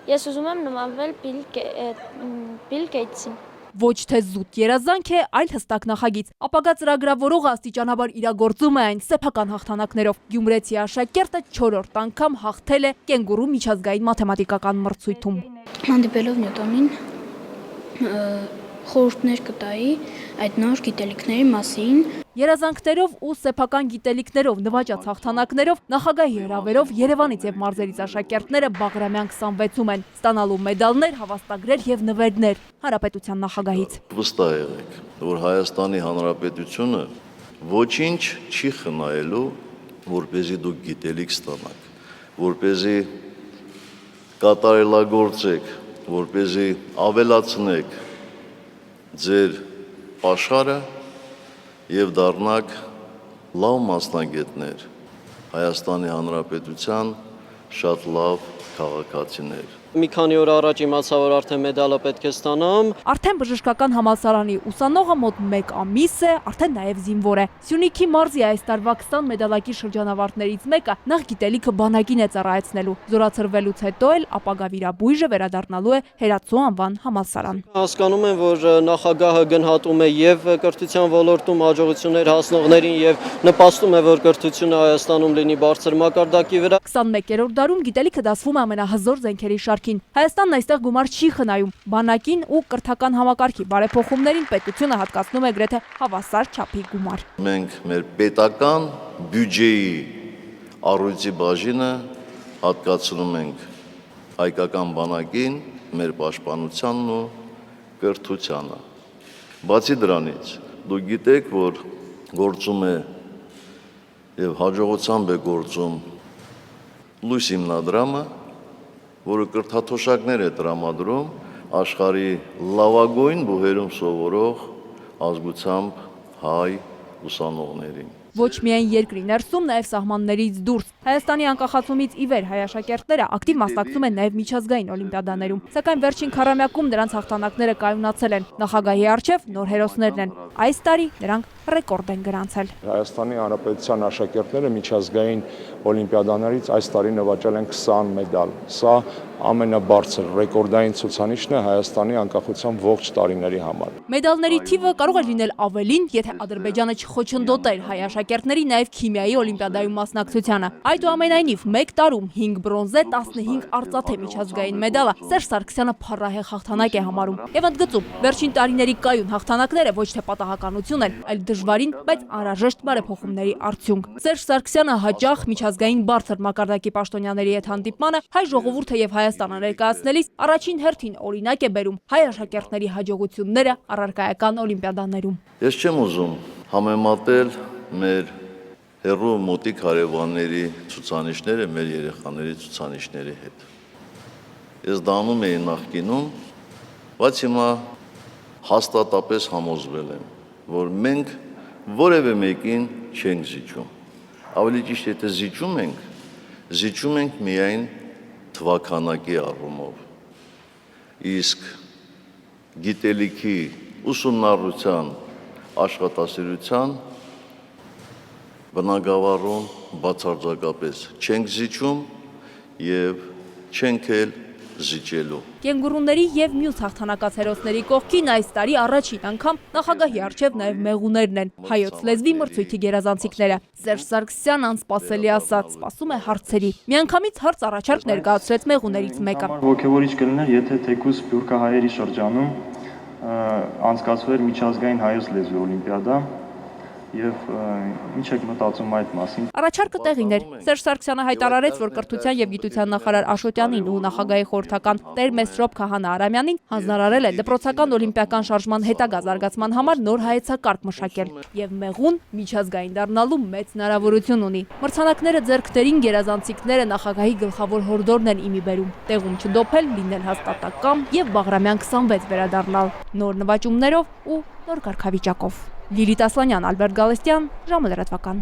Ես ուզում եմ նմանվել Բիլ Գեյթսին։ Ոչ թե զուտ երազանք է, այլ հստակ նախագիծ։ Ապագա ծրագրավորողը աստիճանաբար իրագործում է այն սեփական հաղթանակներով։ Գյումրեցի աշակերտը 4-րդ անգամ հաղթել է կենգուրու միջազգային մաթեմատիկական մրցույթում։ Հանդիպելով Նյուտոնին խորհուրդներ կտայի այդ նոր գիտելիքների մասին։ Երազանքներով ու սեփական գիտելիքներով նվաճած հաղթանակներով նախագահի հրավերով Երևանից եւ մարզերից աշակերտները Բաղրամյան 26-ում են ստանալու մեդալներ, հավաստագրեր եւ նվերներ Հանրապետության նախագահից։ Վստահ եղեք, որ Հայաստանի Հանրապետությունը ոչինչ չի խնայելու, որպեսզի դուք գիտելիք ստանաք, որպեսզի կատարելագործեք, որպեսզի ավելացնեք ձեր աշխարհը եւ դառնաք լավ մասնագետներ, Հայաստանի Հանրապետության շատ լավ քաղաքացիներ։ Մի քանի օր առաջ իմացա, որ արդեն մեդալը պետք է ստանամ։ Արդեն բժշկական համալսարանի ուսանողը մոտ 1 ամիս է, արդեն նաև զինվոր է։ Սյունիքի մարզի այս տարվա 20 մեդալակի շրջանավարտներից մեկը նախ գիտելիքը բանակին է ծառայեցնելու։ Զորացրվելուց հետո էլ ապագա վիրաբույժը վերադառնալու է Հերացու անվան համալսարան։ Հասկանում եմ, որ նախագահը գնահատում է եւ կրթության ոլորտում հաջողություններ հասնողներին եւ նպաստում է, որ կրթությունը Հայաստանում լինի բարձր մակարդակի վրա։ 21-րդ դարում գիտելիքը դասվում է ամենահզոր զենքերի շարքին։ Հայաստանն այստեղ գումար չի խնայում։ Բանակին ու կրթական համակարգի բարեփոխումներին պետությունը հատկացնում է գրեթե հավասար չափի գումար։ Մենք մեր պետական բյուջեի առույցի բաժինը հատկացնում ենք հայկական բանակին, մեր պաշտպանությանն ու կրթությանը։ Բացի դրանից, դուք գիտեք, որ գործում է եւ հաջողությամբ է գործում լույս հիմնադրամը, որը կրթաթոշակներ է տրամադրում աշխարհի լավագույն բուհերում սովորող ազգությամբ հայ ուսանողներին։ Ոչ միայն երկրի ներսում, նաև սահմաններից դուրս։ Հայաստանի անկախացումից ի վեր հայ աշակերտները ակտիվ մասնակցում են նաև միջազգային օլիմպիադաներում, սակայն վերջին քառամյակում նրանց հաղթանակները կայունացել են։ Նախագահի առջև նոր հերոսներն են։ Այս տարի նրանք ռեկորդ են գրանցել։ Հայաստանի Հանրապետության աշակերտները միջազգային օլիմպիադաներից այս տարի նվաճել են 20 մեդալ։ Սա ամենաբարձր ռեկորդային ցուցանիշն է Հայաստանի անկախության ողջ տարիների համար։ Մեդալների թիվը կարող է լինել ավելին, եթե Ադրբեջանը չխոչընդոտեր հայ աշակերտների նաև քիմիայի օլիմպիադայում մասնակցությանը։ Այդուամենայնիվ, 1 տարում 5 բրոնզե, 15 արծաթե միջազգային մեդալը Սերժ Սարգսյանը փառահեղ հաղթանակ է համարում։ Եվ ընդգծում, վերջին տարիների կայուն հաղթանակները ոչ թե պատահականություն են, այլ դժվարին, բայց անհրաժեշտ բարեփոխումների արդյունք։ Սերժ Սարգսյանը հաճախ միջազգային բարձր մակարդակի պաշտոնյաների հետ հանդիպմանը հայ ժողովուրդը եւ Հայաստանը ներկայացնելիս առաջին հերթին օրինակ է բերում հայ աշակերտների հաջողությունները առարկայական օլիմպիադաներում։ Ես չեմ ուզում համեմատել մեր հեռու մոտիկ հարևանների ցուցանիշները մեր երեխաների ցուցանիշների հետ։ Ես դա անում էի նախկինում, բայց հիմա հաստատապես համոզվել եմ, որ մենք որևէ մեկին չենք զիջում։ Ավելի ճիշտ, եթե զիջում ենք միայն թվաքանակի առումով։ Իսկ գիտելիքի ուսումնառության աշխատասիրության բնագավառում բացարձակապես չենք զիջում եւ չենք էլ զիջելու։ Կենգուրուների եւ մյուս հաղթանակած հերոսների կողքին այս տարի առաջին անգամ նախագահի առջև նաեւ մեղուներն են, հայոց լեզվի մրցույթի գերազանցիկները։ Սերժ Սարգսյանն անսպասելի ասաց, սպասում է հարցերի։ Միանգամից հարց առաջարկ ներկայացրեց մեղուներից մեկը։ Ոգևորիչ կլիներ, եթե թեկուզ սփյուռքահայերի շրջանում անցկացվեր միջազգային հայոց լեզվի օլիմպիադա, եւ ինչ եք մտածում այդ մասին։ Առաջարկը տեղին էր։ Սերժ Սարգսյանը հայտարարեց, որ կրթության եւ գիտության նախարար Աշոտյանին ու նախագահի խորհրդական Տեր Մեսրոպ Քահանա Արամյանին հանձնարարել է դպրոցական օլիմպիական շարժման հետագա զարգացման համար նոր հայեցակարգ մշակել։ Եվ մեղուն միջազգային դառնալու մեծ հնարավորություն ունի։ Մրցանակները ձեռքներին գերազանցիկները նախագահի գլխավոր հորդորն են իմի բերում։ Տեղում չդոփել, լինել հաստատակամ եւ Բաղրամյան 26 վերադառնալ նոր նվաճումներով ու նոր կարգավիճակով։ Լիլիթ Ասլանյան, Ալբերտ Գալստյան, ժամը լրատվական։